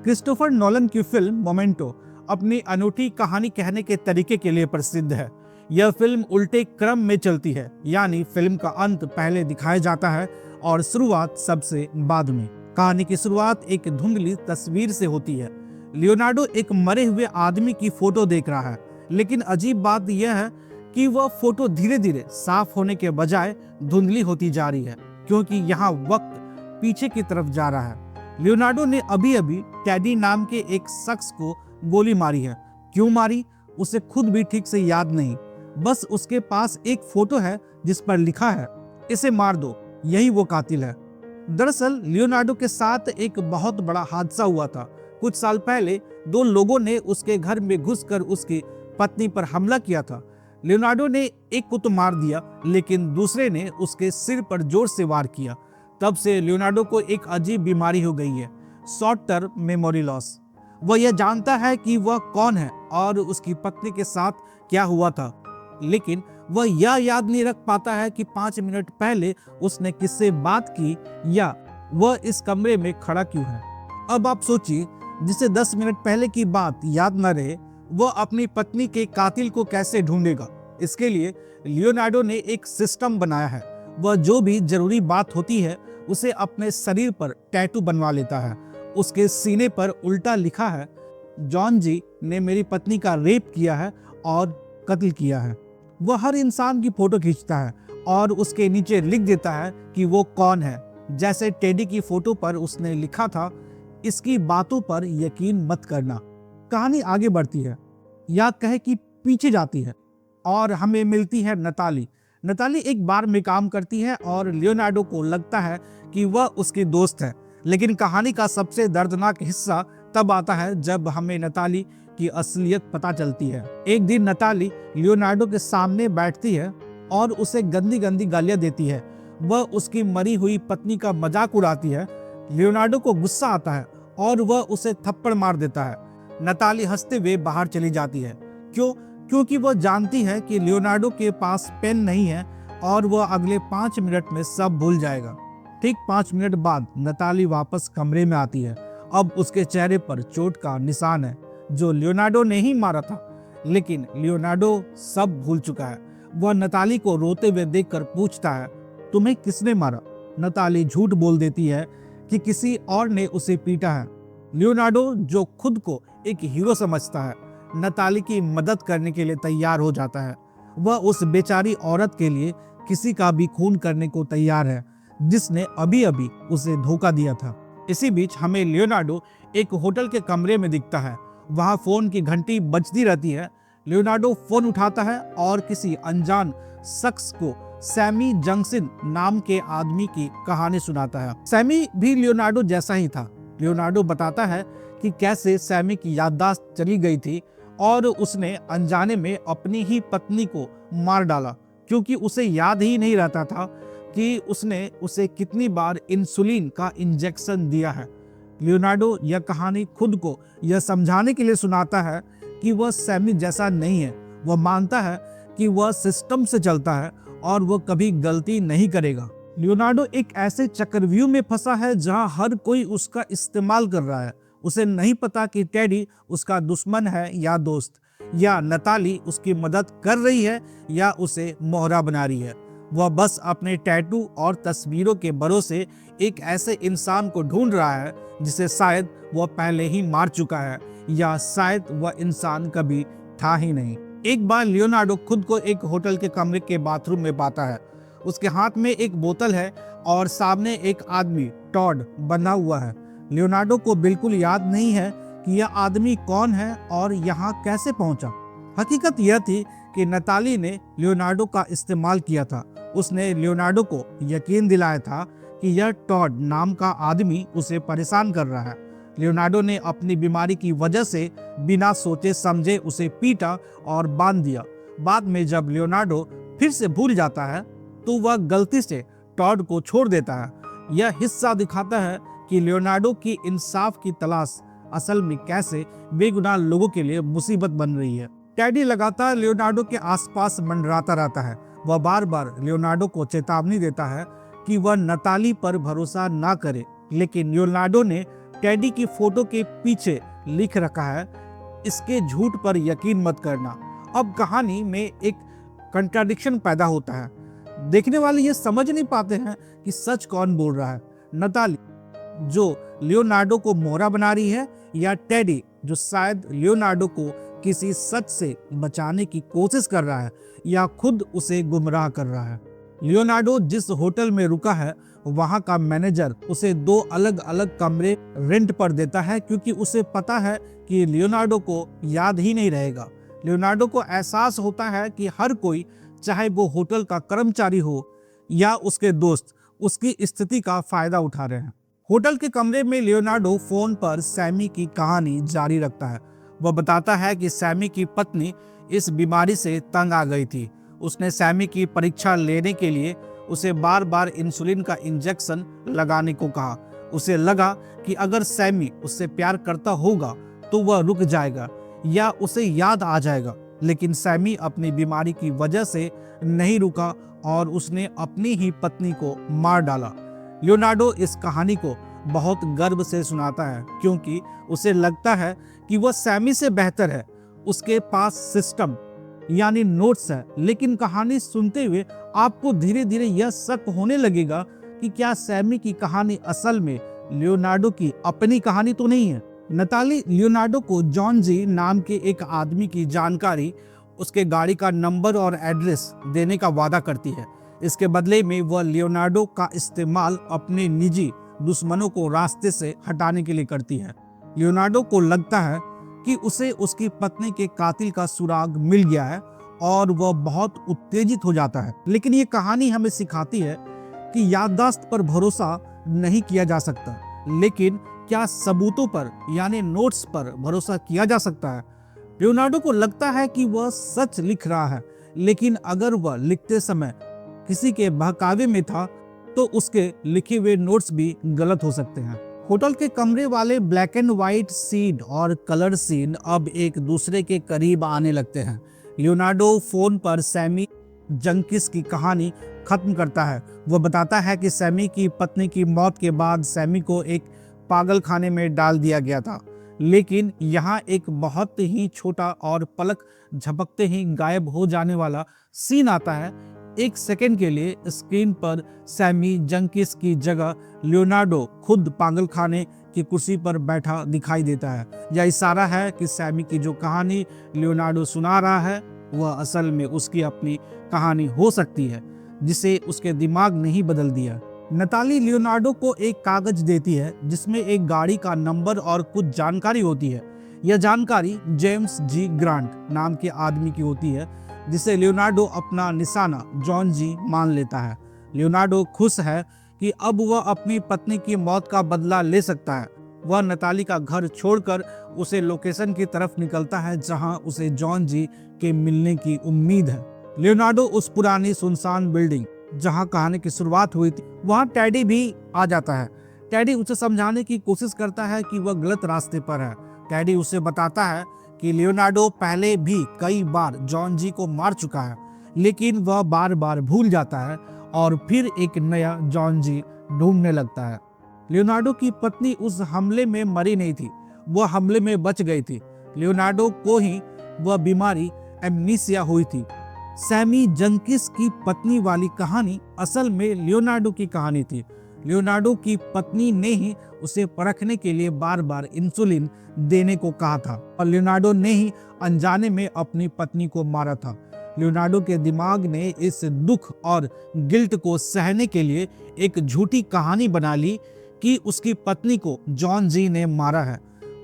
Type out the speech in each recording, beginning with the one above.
Christopher Nolan की film memento अपनी अनूठी कहानी कहने के तरीके के लिए प्रसिद्ध है। यह फिल्म उल्टे क्रम में चलती है, यानी फिल्म का अंत पहले दिखाया जाता है और शुरुआत सबसे बाद में। कहानी की शुरुआत एक धुंधली तस्वीर से होती है। लियोनार्डो एक मरे हुए आदमी की फोटो देख रहा है, लेकिन अजीब बात यह है कि वह फोटो धीरे धीरे साफ होने के बजाय धुंधली होती जा रही है, क्योंकि यहाँ वक्त पीछे की तरफ जा रहा है। लियोनार्डो ने अभी अभी टेडी नाम के एक शख्स को गोली मारी है। क्यों मारी उसे खुद भी ठीक से याद नहीं, बस उसके पास एक फोटो है जिस पर लिखा है, इसे मार दो, यही वो कातिल है। दरअसल लियोनार्डो के साथ एक बहुत बड़ा हादसा हुआ था। कुछ साल पहले दो लोगों ने उसके घर में घुसकर उसकी पत्नी पर हमला किया था। लियोनार्डो ने एक को तो मार दिया, लेकिन दूसरे ने उसके सिर पर जोर से वार किया। तब से लियोनार्डो को एक अजीब बीमारी हो गई है, शॉर्ट टर्म मेमोरी लॉस। वह यह जानता है कि वह कौन है और उसकी पत्नी के साथ क्या हुआ था, लेकिन वह यह याद नहीं रख पाता है कि 5 मिनट पहले उसने किससे बात की या वह इस कमरे में खड़ा क्यों है। अब आप सोचिए, जिसे 10 मिनट पहले की बात याद न रहे, वह अपनी पत्नी के कातिल को कैसे ढूंढेगा। इसके लिए लियोनार्डो ने एक सिस्टम बनाया है। वह जो भी जरूरी बात होती है उसे अपने शरीर पर टैटू बनवा लेता है। उसके सीने पर उल्टा लिखा है, जॉन जी ने मेरी पत्नी का रेप किया है और कत्ल किया है। वह हर इंसान की फोटो खींचता है और उसके नीचे लिख देता है कि वो कौन है। जैसे टेडी की फोटो पर उसने लिखा था, इसकी बातों पर यकीन मत करना। कहानी आगे बढ़ती है, या कहे कि पीछे जाती है, और हमें मिलती है नताली। नताली एक बार में काम करती है और लियोनार्डो को लगता है कि वह उसकी दोस्त है। लेकिन कहानी का सबसे दर्दनाक हिस्सा तब आता है जब हमें नताली की असलियत पता चलती है। एक दिन नताली लियोनार्डो के सामने बैठती है और उसे गंदी गंदी गालियां देती है। वह उसकी मरी हुई पत्नी का मजाक उड़ाती है। लियोनार्डो को गुस्सा आता है और वह उसे थप्पड़ मार देता है। नताली हंसते हुए बाहर चली जाती है। क्योंकि वह जानती है कि लियोनार्डो के पास पेन नहीं है और वह अगले 5 मिनट में सब भूल जाएगा। ठीक 5 मिनट बाद नताली वापस कमरे में आती है। अब उसके चेहरे पर चोट का निशान है जो लियोनार्डो ने ही मारा था, लेकिन लियोनार्डो सब भूल चुका है। वह नताली को रोते हुए देखकर पूछता है, तुम्हें किसने मारा? नताली झूठ बोल देती है कि किसी और ने उसे पीटा है। लियोनार्डो, जो खुद को एक हीरो समझता है, नताली की मदद करने के लिए तैयार हो जाता है। वह उस बेचारी औरत के लिए किसी का भी खून करने को तैयार है जिसने अभी अभी उसे धोखा दिया था। इसी बीच हमें लियोनार्डो एक होटल के कमरे में दिखता है। वहां फोन की घंटी बजती रहती है। लियोनार्डो फोन उठाता है और किसी अनजान शख्स को सैमी जंक्शन नाम के आदमी की कहानी सुनाता है। सैमी भी लियोनार्डो जैसा ही था। लियोनार्डो बताता है कि कैसे सैमी की याददाश्त चली गई थी और उसने अनजाने में अपनी ही पत्नी को मार डाला, क्योंकि उसे याद ही नहीं रहता था कि उसने उसे कितनी बार इंसुलिन का इंजेक्शन दिया है। लियोनार्डो यह कहानी खुद को यह समझाने के लिए सुनाता है कि वह सैमी जैसा नहीं है। वह मानता है कि वह सिस्टम से चलता है और वह कभी गलती नहीं करेगा। लियोनार्डो एक ऐसे चक्रव्यूह में फंसा है जहां हर कोई उसका इस्तेमाल कर रहा है। उसे नहीं पता कि टेडी उसका दुश्मन है या दोस्त, या नताली उसकी मदद कर रही है या उसे मोहरा बना रही है। वह बस अपने टैटू और तस्वीरों के भरोसे एक ऐसे इंसान को ढूंढ रहा है जिसे शायद वह पहले ही मार चुका है, या शायद वह इंसान कभी था ही नहीं। एक बार लियोनार्डो खुद को एक होटल के कमरे के बाथरूम में पाता है। उसके हाथ में एक बोतल है और सामने एक आदमी टॉड बंधा हुआ है। लियोनार्डो को बिल्कुल याद नहीं है कि यह आदमी कौन है और यहाँ कैसे पहुंचा। हकीकत यह थी कि नताली ने लियोनार्डो का इस्तेमाल किया था। उसने लियोनार्डो को यकीन दिलाया था कि यह टॉड नाम का आदमी उसे परेशान कर रहा है। लियोनार्डो ने अपनी बीमारी की वजह से बिना सोचे समझे उसे पीटा और बांध दिया। बाद में जब लियोनार्डो फिर से भूल जाता है तो वह गलती से टॉड को छोड़ देता है। यह हिस्सा दिखाता है कि लियोनार्डो की इंसाफ की तलाश असल में कैसे बेगुनाह लोगों के लिए मुसीबत बन रही है। टेडी लगातार लियोनार्डो के आसपास मंडराता रहता है। वह बार बार लियोनार्डो को चेतावनी देता है कि वह नताली पर भरोसा ना करे, लेकिन लियोनार्डो ने टेडी की फोटो के पीछे लिख रखा है, इसके झूठ पर यकीन मत करना। अब कहानी में एक कंट्राडिक्शन पैदा होता है। देखने वाले ये समझ नहीं पाते हैं कि सच कौन बोल रहा है, नताली जो लियोनार्डो को मोहरा बना रही है, या टेडी जो शायद लियोनार्डो को किसी सच से बचाने की कोशिश कर रहा है, या खुद उसे गुमराह कर रहा है। लियोनार्डो जिस होटल में रुका है वहां का मैनेजर उसे 2 अलग अलग कमरे रेंट पर देता है, क्योंकि उसे पता है कि लियोनार्डो को याद ही नहीं रहेगा। लियोनार्डो को एहसास होता है कि हर कोई, चाहे वो होटल का कर्मचारी हो या उसके दोस्त, उसकी स्थिति का फायदा उठा रहे हैं। होटल के कमरे में लियोनार्डो फोन पर सैमी की कहानी जारी रखता है। वह बताता है कि सैमी की पत्नी इस बीमारी से तंग आ गई थी। उसने सैमी की परीक्षा लेने के लिए उसे बार बार इंसुलिन का इंजेक्शन लगाने को कहा। उसे लगा कि अगर सैमी उससे प्यार करता होगा तो वह रुक जाएगा या उसे याद आ जाएगा, लेकिन सैमी अपनी बीमारी की वजह से नहीं रुका और उसने अपनी ही पत्नी को मार डाला। लियोनार्डो इस कहानी को बहुत गर्व से सुनाता है, क्योंकि उसे लगता है कि वह सैमी से बेहतर है। उसके पास सिस्टम यानी नोट्स है, लेकिन कहानी सुनते हुए आपको धीरे धीरे यह शक होने लगेगा कि क्या सैमी की कहानी असल में लियोनार्डो की अपनी कहानी तो नहीं है। नताली लियोनार्डो को जॉन जी नाम के एक आदमी की जानकारी, उसके गाड़ी का नंबर और एड्रेस देने का वादा करती है। इसके बदले में वह लियोनार्डो का इस्तेमाल अपने निजी दुश्मनों को रास्ते से हटाने के लिए करती है। लियोनार्डो को लगता है कि उसे उसकी पत्नी के कातिल का सुराग मिल गया है और वह बहुत उत्तेजित हो जाता है। लेकिन ये कहानी हमें सिखाती है कि याददाश्त पर भरोसा नहीं किया जा सकता, लेकिन क्या सबूतों पर यानी नोट्स पर भरोसा किया जा सकता है। लियोनार्डो को लगता है कि वह सच लिख रहा है, लेकिन अगर वह लिखते समय किसी के बहकावे में था तो उसके लिखे हुए नोट्स भी गलत हो सकते हैं। होटल के कमरे वाले ब्लैक एंड व्हाइट सीन और कलर सीन अब एक दूसरे के करीब आने लगते हैं। लियोनार्डो फोन पर सैमी जंकिस की कहानी खत्म करता है। वह बताता है कि सैमी की पत्नी की मौत के बाद सैमी को एक पागल खाने में डाल दिया गया था, लेकिन यहाँ एक बहुत ही छोटा और पलक झपकते ही गायब हो जाने वाला सीन आता है। एक सेकंड के लिए स्क्रीन पर सैमी जंकिस की जगह लियोनार्डो खुद पागल खाने की कुर्सी पर बैठा दिखाई देता है। यह इशारा है कि सैमी की जो कहानी लियोनार्डो सुना रहा है वह असल में उसकी अपनी कहानी हो सकती है, जिसे उसके दिमाग ने ही बदल दिया। नताली लियोनार्डो को एक कागज देती है जिसमें एक गाड़ी का नंबर और कुछ जानकारी होती है। यह जानकारी जेम्स जी ग्रांट नाम के आदमी की होती है, जिसे लियोनार्डो अपना निशाना जॉन जी मान लेता है। लियोनार्डो खुश है कि अब वह अपनी पत्नी की मौत का बदला ले सकता है। वह नताली का घर छोड़कर उसे लोकेशन की तरफ निकलता है जहां उसे जॉन जी के मिलने की उम्मीद है। लियोनार्डो उस पुरानी सुनसान बिल्डिंग जहां कहानी की शुरुआत हुई थी वहां टेडी भी आ जाता है। टेडी उसे समझाने की कोशिश करता है कि वह गलत रास्ते पर है। टेडी उसे बताता है कि लियोनार्डो पहले भी कई बार जॉन जी को मार चुका है, लेकिन वह बार बार भूल जाता है और फिर एक नया जॉन जी ढूंढने लगता है। लियोनार्डो की पत्नी उस हमले में मरी नहीं थी, वह हमले में बच गई थी। लियोनार्डो को ही वह बीमारी एमनीसिया हुई थी। सैमी जंकिस की पत्नी वाली कहानी असल में लियोनार्डो की कहानी थी। लियोनार्डो की पत्नी ने ही उसे परखने के लिए बार बार इंसुलिन देने को कहा था और लियोनार्डो ने ही अनजाने में अपनी पत्नी को मारा था। लियोनार्डो के दिमाग ने इस दुख और गिल्ट को सहने के लिए एक झूठी कहानी बना ली कि उसकी पत्नी को जॉन जी ने मारा है।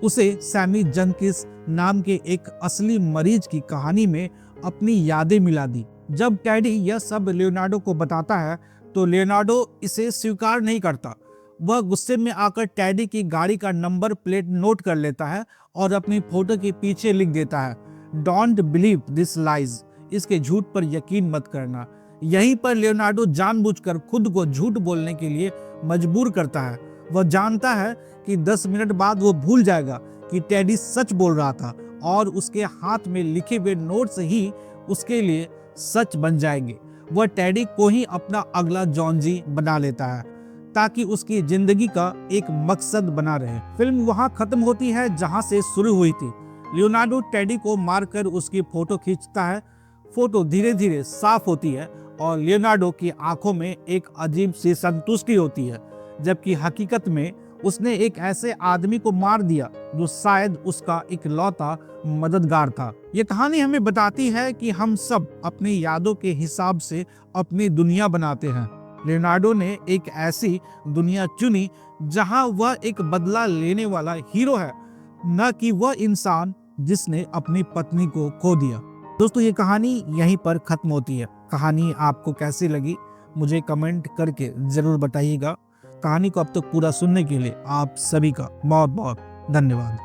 उसे सैमी जंकिस नाम के एक असली मरीज की कहानी में अपनी यादें मिला दी। जब टेडी यह सब लियोनार्डो को बताता है तो लियोनार्डो इसे स्वीकार नहीं करता। वह गुस्से में आकर टेडी की गाड़ी का नंबर प्लेट नोट कर लेता है और अपनी फोटो के पीछे लिख देता है, डोंट बिलीव दिस लाइज, इसके झूठ पर यकीन मत करना। यहीं पर लियोनार्डो जानबूझकर खुद को झूठ बोलने के लिए मजबूर करता है। वह जानता है कि 10 मिनट बाद वो भूल जाएगा कि टेडी सच बोल रहा था और उसके हाथ में लिखे हुए नोट्स ही उसके लिए सच बन जाएंगे। वह टेडी को ही अपना अगला जॉन जी बना लेता है। ताकि उसकी जिंदगी का एक मकसद बना रहे। फिल्म वहां खत्म होती है जहां से शुरू हुई थी। लियोनार्डो टेडी को मारकर उसकी फोटो खींचता है। फोटो धीरे धीरे साफ होती है और लियोनार्डो की आंखों में एक अजीब सी संतुष्टि होती है, जबकि हकीकत में उसने एक ऐसे आदमी को मार दिया जो शायद उसका इकलौता मददगार था। ये कहानी हमें बताती है कि हम सब अपनी यादों के हिसाब से अपनी दुनिया बनाते हैं। लियोनार्डो ने एक ऐसी दुनिया चुनी जहां वह एक बदला लेने वाला हीरो है, न कि वह इंसान जिसने अपनी पत्नी को खो दिया। दोस्तों, ये कहानी यहीं पर खत्म होती है। कहानी आपको कैसी लगी मुझे कमेंट करके जरूर बताइएगा। कहानी को अब तक पूरा सुनने के लिए आप सभी का बहुत बहुत धन्यवाद।